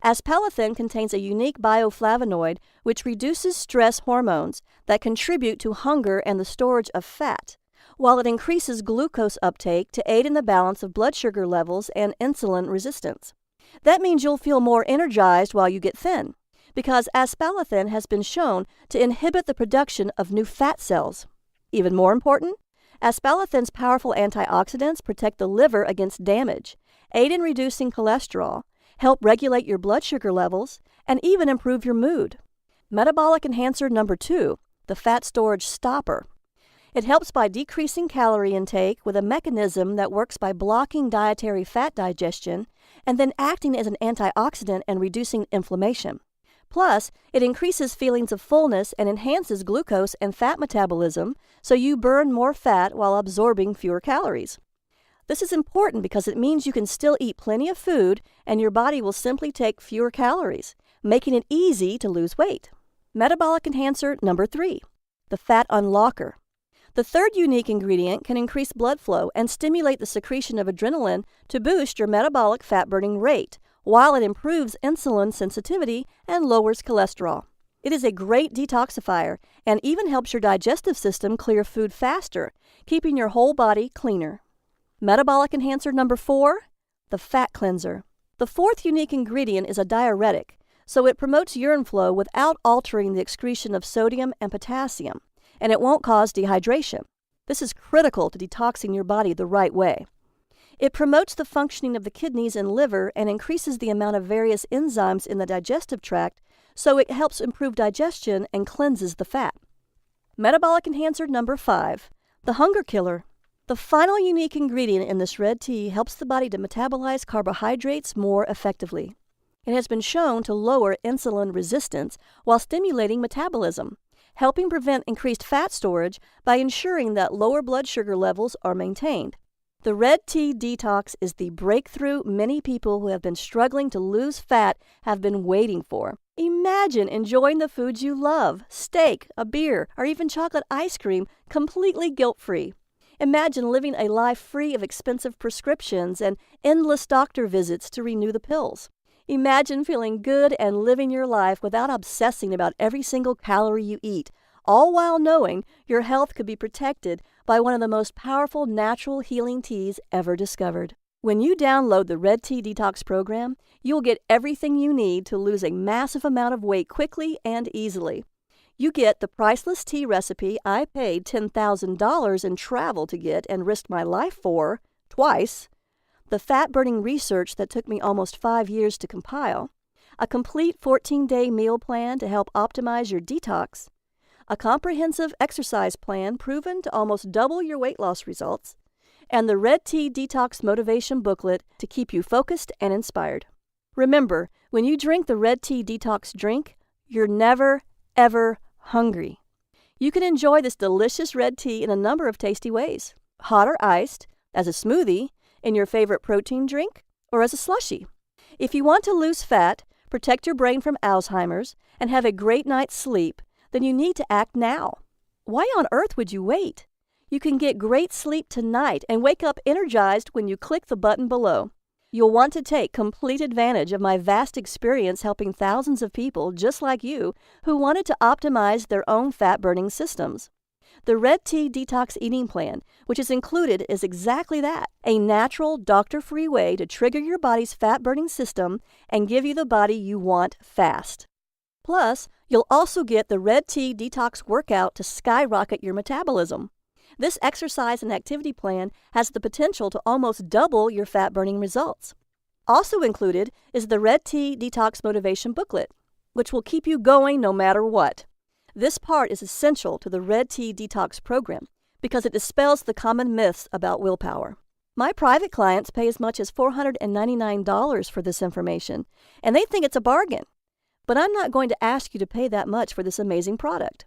Aspartame contains a unique bioflavonoid which reduces stress hormones that contribute to hunger and the storage of fat, while it increases glucose uptake to aid in the balance of blood sugar levels and insulin resistance. That means you'll feel more energized while you get thin, because aspartame has been shown to inhibit the production of new fat cells. Even more important, aspartame's powerful antioxidants protect the liver against damage, aid in reducing cholesterol, help regulate your blood sugar levels, and even improve your mood. Metabolic enhancer number 2, the fat storage stopper. It helps by decreasing calorie intake with a mechanism that works by blocking dietary fat digestion and then acting as an antioxidant and reducing inflammation. Plus, it increases feelings of fullness and enhances glucose and fat metabolism, so you burn more fat while absorbing fewer calories. This is important because it means you can still eat plenty of food and your body will simply take fewer calories, making it easy to lose weight. Metabolic enhancer number 3, the fat unlocker. The third unique ingredient can increase blood flow and stimulate the secretion of adrenaline to boost your metabolic fat-burning rate, while it improves insulin sensitivity and lowers cholesterol. It is a great detoxifier and even helps your digestive system clear food faster, keeping your whole body cleaner. Metabolic enhancer number 4, the fat cleanser. The fourth unique ingredient is a diuretic, so it promotes urine flow without altering the excretion of sodium and potassium, and it won't cause dehydration. This is critical to detoxing your body the right way. It promotes the functioning of the kidneys and liver and increases the amount of various enzymes in the digestive tract, so it helps improve digestion and cleanses the fat. Metabolic enhancer number 5, the hunger killer. The final unique ingredient in this red tea helps the body to metabolize carbohydrates more effectively. It has been shown to lower insulin resistance while stimulating metabolism, helping prevent increased fat storage by ensuring that lower blood sugar levels are maintained. The Red Tea Detox is the breakthrough many people who have been struggling to lose fat have been waiting for. Imagine enjoying the foods you love, steak, a beer, or even chocolate ice cream, completely guilt-free. Imagine living a life free of expensive prescriptions and endless doctor visits to renew the pills. Imagine feeling good and living your life without obsessing about every single calorie you eat, all while knowing your health could be protected by one of the most powerful natural healing teas ever discovered. When you download the Red Tea Detox program, you'll get everything you need to lose a massive amount of weight quickly and easily. You get the priceless tea recipe I paid $10,000 in travel to get and risked my life for, twice, the fat-burning research that took me almost 5 years to compile, a complete 14-day meal plan to help optimize your detox, a comprehensive exercise plan proven to almost double your weight loss results, and the Red Tea Detox Motivation Booklet to keep you focused and inspired. Remember, when you drink the Red Tea Detox drink, you're never, ever hungry. You can enjoy this delicious red tea in a number of tasty ways: hot or iced, as a smoothie, in your favorite protein drink, or as a slushie. If you want to lose fat, protect your brain from Alzheimer's, and have a great night's sleep, then you need to act now. Why on earth would you wait? You can get great sleep tonight and wake up energized when you click the button below. You'll want to take complete advantage of my vast experience helping thousands of people just like you who wanted to optimize their own fat-burning systems. The Red Tea Detox Eating Plan, which is included, is exactly that: a natural, doctor-free way to trigger your body's fat-burning system and give you the body you want fast. Plus, you'll also get the Red Tea Detox Workout to skyrocket your metabolism. This exercise and activity plan has the potential to almost double your fat-burning results. Also included is the Red Tea Detox Motivation Booklet, which will keep you going no matter what. This part is essential to the Red Tea Detox program because it dispels the common myths about willpower. My private clients pay as much as $499 for this information, and they think it's a bargain. But I'm not going to ask you to pay that much for this amazing product.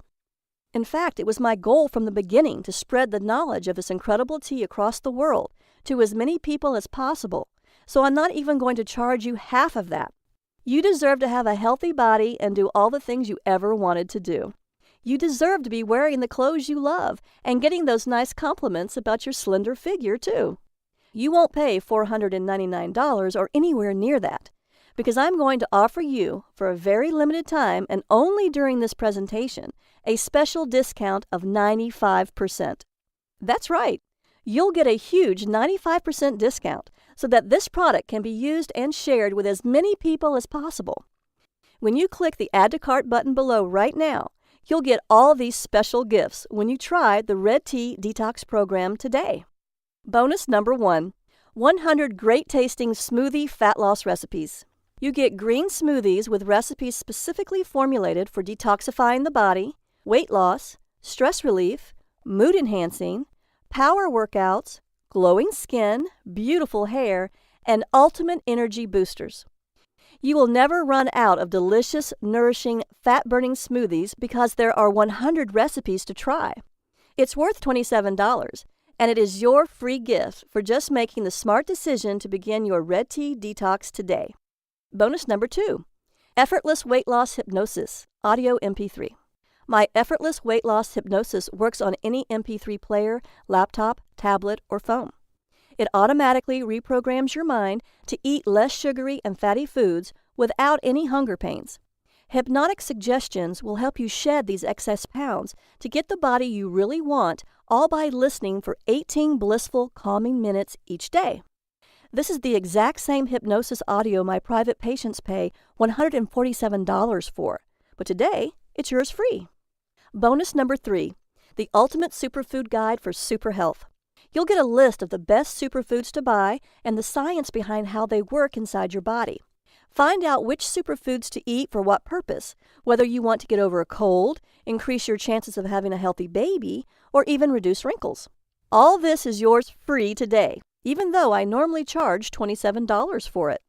In fact, it was my goal from the beginning to spread the knowledge of this incredible tea across the world to as many people as possible, so I'm not even going to charge you half of that. You deserve to have a healthy body and do all the things you ever wanted to do. You deserve to be wearing the clothes you love and getting those nice compliments about your slender figure, too. You won't pay $499 or anywhere near that, because I'm going to offer you, for a very limited time and only during this presentation, a special discount of 95%. That's right. You'll get a huge 95% discount so that this product can be used and shared with as many people as possible. When you click the Add to Cart button below right now, you'll get all these special gifts when you try the Red Tea Detox program today. Bonus number 1, 100 great-tasting smoothie fat loss recipes. You get green smoothies with recipes specifically formulated for detoxifying the body, weight loss, stress relief, mood enhancing, power workouts, glowing skin, beautiful hair, and ultimate energy boosters. You will never run out of delicious, nourishing, fat-burning smoothies because there are 100 recipes to try. It's worth $27, and it is your free gift for just making the smart decision to begin your Red Tea Detox today. Bonus number 2, Effortless Weight Loss Hypnosis, Audio MP3. My effortless weight loss hypnosis works on any MP3 player, laptop, tablet, or phone. It automatically reprograms your mind to eat less sugary and fatty foods without any hunger pains. Hypnotic suggestions will help you shed these excess pounds to get the body you really want, all by listening for 18 blissful, calming minutes each day. This is the exact same hypnosis audio my private patients pay $147 for, but today it's yours free. Bonus number 3, the Ultimate Superfood Guide for Super Health. You'll get a list of the best superfoods to buy and the science behind how they work inside your body. Find out which superfoods to eat for what purpose, whether you want to get over a cold, increase your chances of having a healthy baby, or even reduce wrinkles. All this is yours free today, even though I normally charge $27 for it.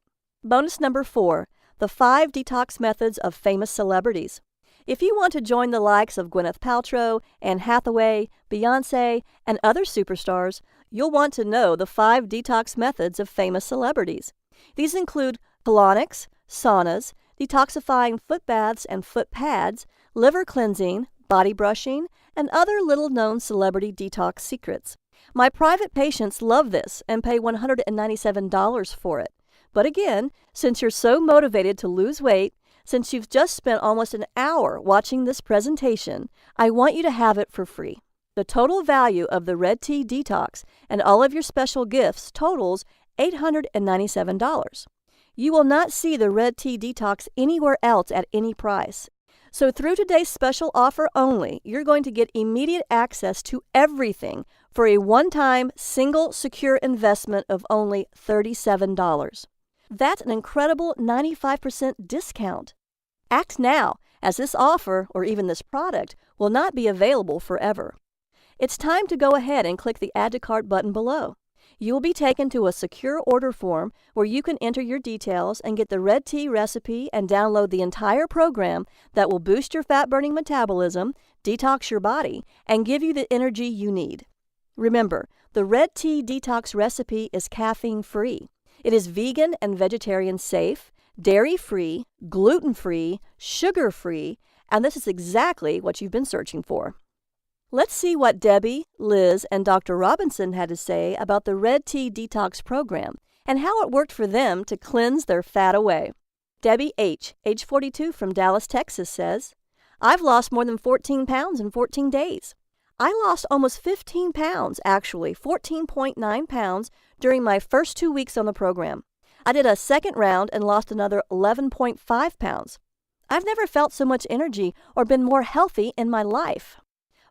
Bonus number 4, the 5 detox methods of famous celebrities. If you want to join the likes of Gwyneth Paltrow, Anne Hathaway, Beyoncé, and other superstars, you'll want to know the 5 detox methods of famous celebrities. These include colonics, saunas, detoxifying foot baths and foot pads, liver cleansing, body brushing, and other little-known celebrity detox secrets. My private patients love this and pay $197 for it. But again, since you're so motivated to lose weight, since you've just spent almost an hour watching this presentation, I want you to have it for free. The total value of the Red Tea Detox and all of your special gifts totals $897. You will not see the Red Tea Detox anywhere else at any price. So through today's special offer only, you're going to get immediate access to everything for a one-time, single, secure investment of only $37. That's an incredible 95% discount. Act now, as this offer, or even this product, will not be available forever. It's time to go ahead and click the Add to Cart button below. You will be taken to a secure order form where you can enter your details and get the Red Tea recipe and download the entire program that will boost your fat-burning metabolism, detox your body, and give you the energy you need. Remember, the Red Tea Detox recipe is caffeine-free. It is vegan and vegetarian safe, dairy-free, gluten-free, sugar-free, and this is exactly what you've been searching for. Let's see what Debbie, Liz, and Dr. Robinson had to say about the Red Tea Detox program and how it worked for them to cleanse their fat away. Debbie H., age 42 from Dallas, Texas, says, I've lost more than 14 pounds in 14 days. I lost almost 15 pounds, actually 14.9 pounds, during my first 2 weeks on the program. I did a second round and lost another 11.5 pounds. I've never felt so much energy or been more healthy in my life.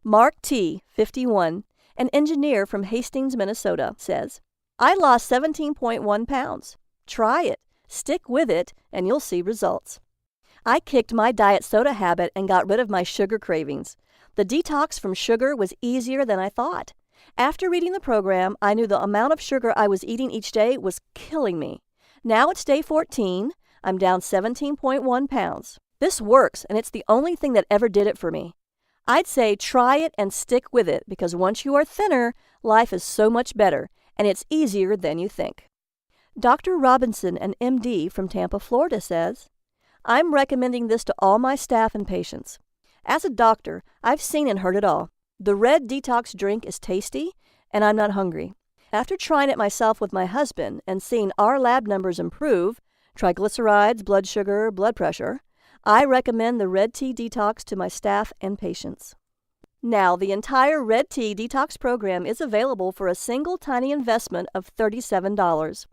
Mark T., 51, an engineer from Hastings, Minnesota, says, I lost 17.1 pounds. Try it, stick with it, and you'll see results. I kicked my diet soda habit and got rid of my sugar cravings. The detox from sugar was easier than I thought. After reading the program, I knew the amount of sugar I was eating each day was killing me. Now it's day 14. I'm down 17.1 pounds. This works, and it's the only thing that ever did it for me. I'd say try it and stick with it because once you are thinner, life is so much better and it's easier than you think. Dr. Robinson, an MD from Tampa, Florida, says, I'm recommending this to all my staff and patients. As a doctor, I've seen and heard it all. The Red Detox drink is tasty, and I'm not hungry. After trying it myself with my husband and seeing our lab numbers improve, triglycerides, blood sugar, blood pressure, I recommend the Red Tea Detox to my staff and patients. Now, the entire Red Tea Detox program is available for a single tiny investment of $37.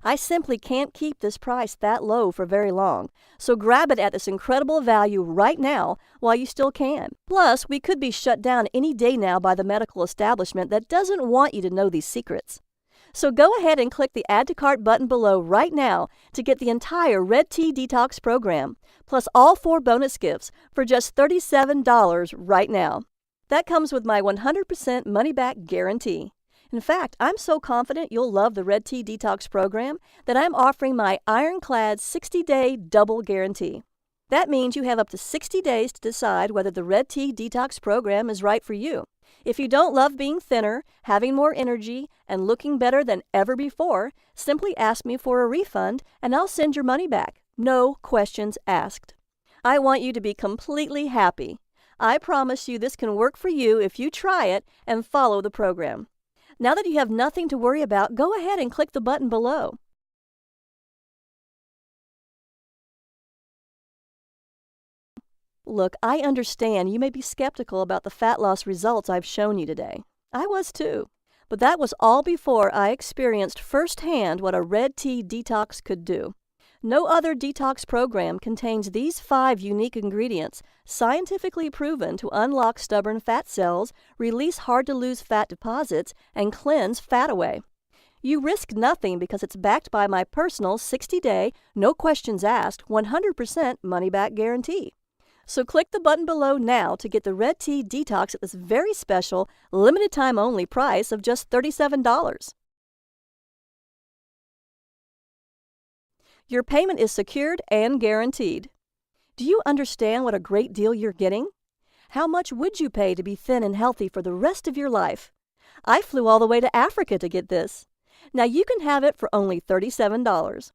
I simply can't keep this price that low for very long, so grab it at this incredible value right now while you still can. Plus, we could be shut down any day now by the medical establishment that doesn't want you to know these secrets. So go ahead and click the Add to Cart button below right now to get the entire Red Tea Detox program, plus all 4 bonus gifts for just $37 right now. That comes with my 100% money-back guarantee. In fact, I'm so confident you'll love the Red Tea Detox program that I'm offering my ironclad 60-day double guarantee. That means you have up to 60 days to decide whether the Red Tea Detox program is right for you. If you don't love being thinner, having more energy, and looking better than ever before, simply ask me for a refund and I'll send your money back. No questions asked. I want you to be completely happy. I promise you this can work for you if you try it and follow the program. Now that you have nothing to worry about, go ahead and click the button below. Look, I understand you may be skeptical about the fat loss results I've shown you today. I was too. But that was all before I experienced firsthand what a Red Tea Detox could do. No other detox program contains these 5 unique ingredients, scientifically proven to unlock stubborn fat cells, release hard-to-lose fat deposits, and cleanse fat away. You risk nothing because it's backed by my personal 60-day, no questions asked, 100% money-back guarantee. So click the button below now to get the Red Tea Detox at this very special, limited-time-only price of just $37. Your payment is secured and guaranteed. Do you understand what a great deal you're getting? How much would you pay to be thin and healthy for the rest of your life? I flew all the way to Africa to get this. Now you can have it for only $37.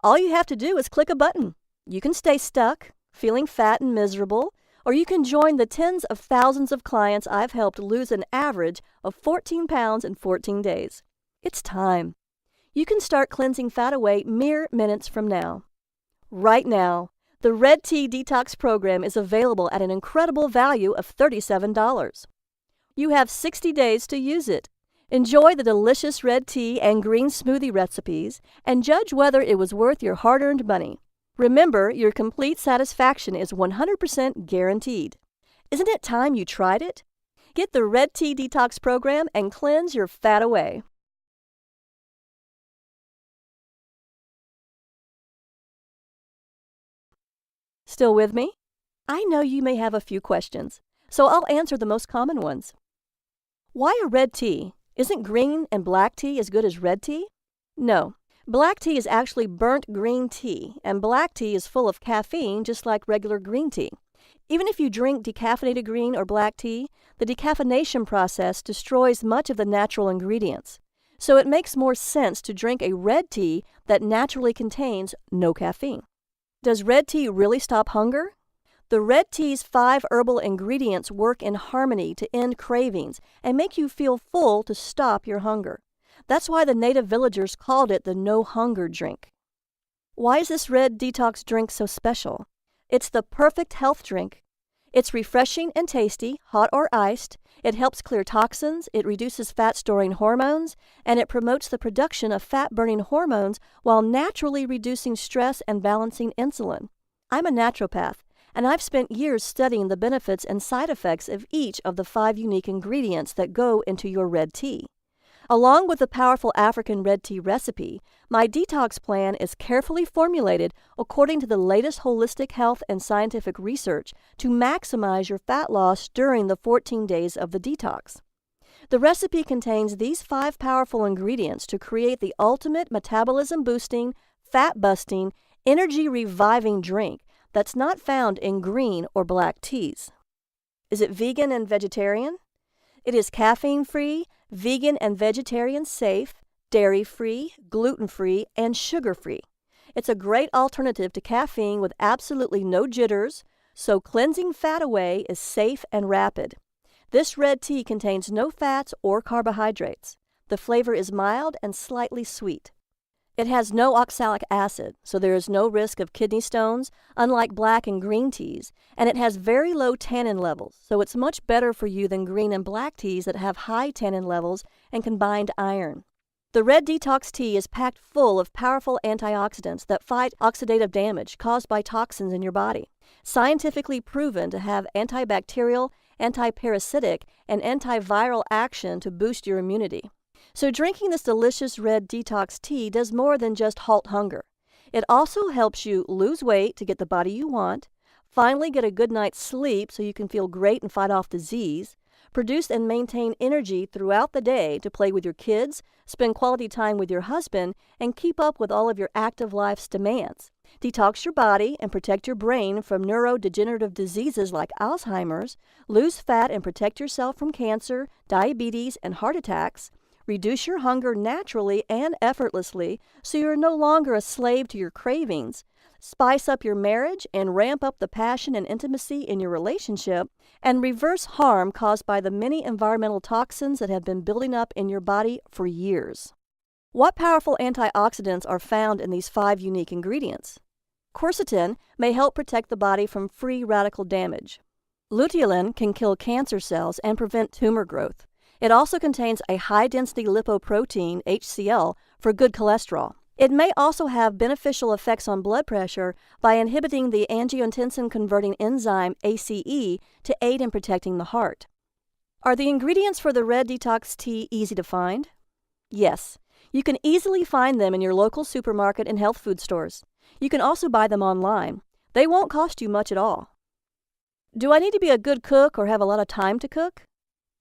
All you have to do is click a button. You can stay stuck, feeling fat and miserable, or you can join the tens of thousands of clients I've helped lose an average of 14 pounds in 14 days. It's time. You can start cleansing fat away mere minutes from now. Right now, the Red Tea Detox program is available at an incredible value of $37. You have 60 days to use it. Enjoy the delicious red tea and green smoothie recipes and judge whether it was worth your hard-earned money. Remember, your complete satisfaction is 100% guaranteed. Isn't it time you tried it? Get the Red Tea Detox program and cleanse your fat away. Still with me? I know you may have a few questions, so I'll answer the most common ones. Why a red tea? Isn't green and black tea as good as red tea? No. Black tea is actually burnt green tea, and black tea is full of caffeine just like regular green tea. Even if you drink decaffeinated green or black tea, the decaffeination process destroys much of the natural ingredients. So it makes more sense to drink a red tea that naturally contains no caffeine. Does red tea really stop hunger? The red tea's 5 herbal ingredients work in harmony to end cravings and make you feel full to stop your hunger. That's why the native villagers called it the no-hunger drink. Why is this red detox drink so special? It's the perfect health drink. It's refreshing and tasty, hot or iced. It helps clear toxins, it reduces fat-storing hormones, and it promotes the production of fat-burning hormones while naturally reducing stress and balancing insulin. I'm a naturopath, and I've spent years studying the benefits and side effects of each of the 5 unique ingredients that go into your red tea. Along with the powerful African red tea recipe, my detox plan is carefully formulated according to the latest holistic health and scientific research to maximize your fat loss during the 14 days of the detox. The recipe contains these 5 powerful ingredients to create the ultimate metabolism-boosting, fat-busting, energy-reviving drink that's not found in green or black teas. Is it vegan and vegetarian? It is caffeine-free, vegan and vegetarian safe, dairy-free, gluten-free, and sugar-free. It's a great alternative to caffeine with absolutely no jitters, so cleansing fat away is safe and rapid. This red tea contains no fats or carbohydrates. The flavor is mild and slightly sweet. It has no oxalic acid, so there is no risk of kidney stones, unlike black and green teas, and it has very low tannin levels, so it's much better for you than green and black teas that have high tannin levels and combined iron. The Red Detox Tea is packed full of powerful antioxidants that fight oxidative damage caused by toxins in your body, scientifically proven to have antibacterial, antiparasitic, and antiviral action to boost your immunity. So drinking this delicious red detox tea does more than just halt hunger. It also helps you lose weight to get the body you want, finally get a good night's sleep so you can feel great and fight off disease, produce and maintain energy throughout the day to play with your kids, spend quality time with your husband, and keep up with all of your active life's demands. Detox your body and protect your brain from neurodegenerative diseases like Alzheimer's, lose fat and protect yourself from cancer, diabetes, and heart attacks, reduce your hunger naturally and effortlessly so you're no longer a slave to your cravings, spice up your marriage and ramp up the passion and intimacy in your relationship, and reverse harm caused by the many environmental toxins that have been building up in your body for years. What powerful antioxidants are found in these 5 unique ingredients? Quercetin may help protect the body from free radical damage. Luteolin can kill cancer cells and prevent tumor growth. It also contains a high-density lipoprotein, HCl, for good cholesterol. It may also have beneficial effects on blood pressure by inhibiting the angiotensin-converting enzyme ACE to aid in protecting the heart. Are the ingredients for the Red Detox Tea easy to find? Yes. You can easily find them in your local supermarket and health food stores. You can also buy them online. They won't cost you much at all. Do I need to be a good cook or have a lot of time to cook?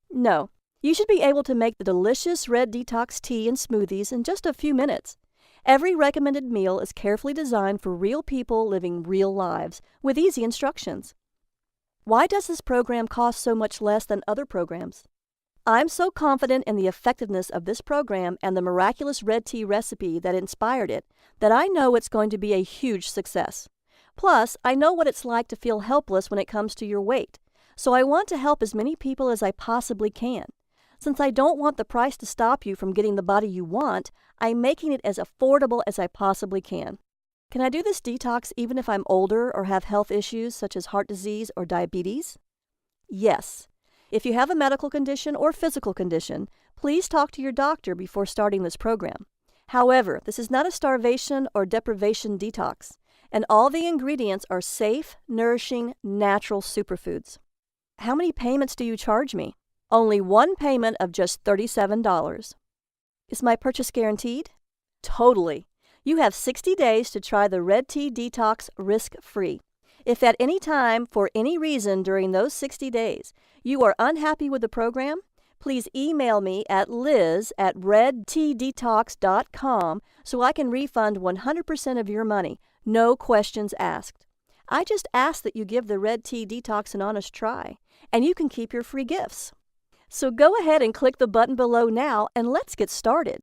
No. You should be able to make the delicious Red Detox Tea and smoothies in just a few minutes. Every recommended meal is carefully designed for real people living real lives with easy instructions. Why does this program cost so much less than other programs? I'm so confident in the effectiveness of this program and the miraculous red tea recipe that inspired it that I know it's going to be a huge success. Plus, I know what it's like to feel helpless when it comes to your weight, so I want to help as many people as I possibly can. Since I don't want the price to stop you from getting the body you want, I'm making it as affordable as I possibly can. Can I do this detox even if I'm older or have health issues such as heart disease or diabetes? Yes. If you have a medical condition or physical condition, please talk to your doctor before starting this program. However, this is not a starvation or deprivation detox, and all the ingredients are safe, nourishing, natural superfoods. How many payments do you charge me? Only one payment of just $37. Is my purchase guaranteed? Totally. You have 60 days to try the Red Tea Detox risk-free. If at any time, for any reason during those 60 days, you are unhappy with the program, please email me at liz@redteadetox.com so I can refund 100% of your money, no questions asked. I just ask that you give the Red Tea Detox an honest try, and you can keep your free gifts. So go ahead and click the button below now and let's get started.